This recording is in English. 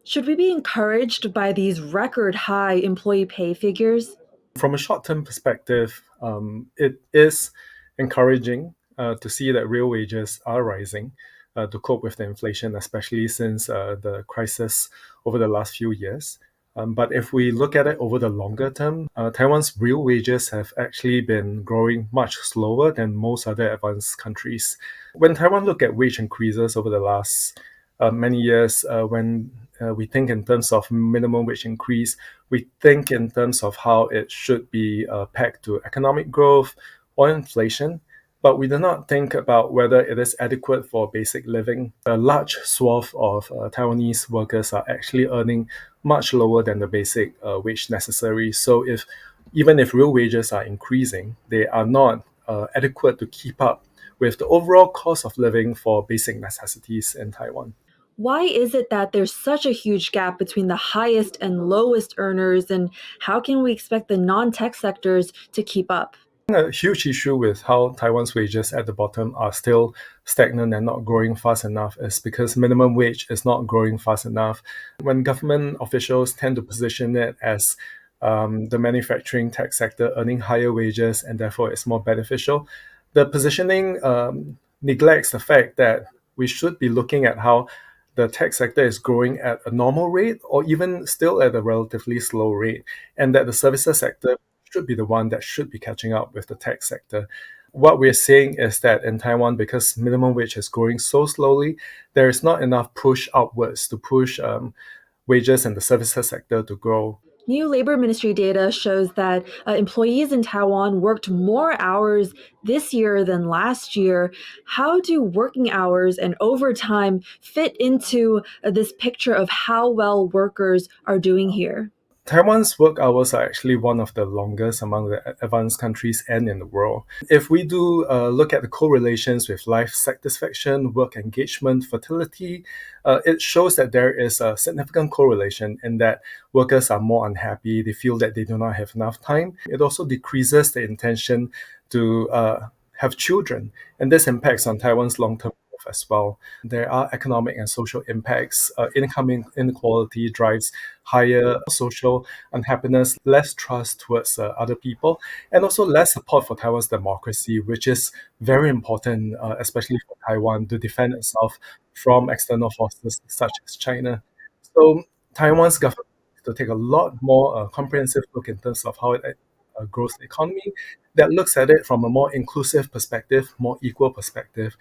Should we be encouraged by these record high employee pay figures? From a short-term perspective, it is encouraging to see that real wages are rising to cope with the inflation, especially since the crisis over the last few years. But if we look at it over the longer term, Taiwan's real wages have actually been growing much slower than most other advanced countries. When Taiwan look at wage increases over the last many years, when we think in terms of minimum wage increase, we think in terms of how it should be pegged to economic growth or inflation, but we do not think about whether it is adequate for basic living. A large swath of Taiwanese workers are actually earning much lower than the basic wage necessary. So if even if real wages are increasing, they are not adequate to keep up with the overall cost of living for basic necessities in Taiwan. Why is it that there's such a huge gap between the highest and lowest earners, and how can we expect the non tech sectors to keep up? A huge issue with how Taiwan's wages at the bottom are still stagnant and not growing fast enough is because minimum wage is not growing fast enough. When government officials tend to position it as the manufacturing tech sector earning higher wages and therefore it's more beneficial, the positioning neglects the fact that we should be looking at how the tech sector is growing at a normal rate or even still at a relatively slow rate, and that the services sector should be the one that should be catching up with the tech sector. What we're seeing is that in Taiwan, because minimum wage is growing so slowly, there is not enough push upwards to push wages in the services sector to grow. New labor ministry data shows that employees in Taiwan worked more hours this year than last year. How do working hours and overtime fit into this picture of how well workers are doing here? Taiwan's work hours are actually one of the longest among the advanced countries and in the world. If we do look at the correlations with life satisfaction, work engagement, fertility, it shows that there is a significant correlation in that workers are more unhappy, they feel that they do not have enough time. It also decreases the intention to have children, and this impacts on Taiwan's long-term growth as well. There are economic and social impacts. Income inequality drives higher social unhappiness, less trust towards other people, and also less support for Taiwan's democracy, which is very important, especially for Taiwan, to defend itself from external forces such as China. So Taiwan's government needs to take a lot more comprehensive look in terms of how it grows the economy that looks at it from a more inclusive perspective, more equal perspective,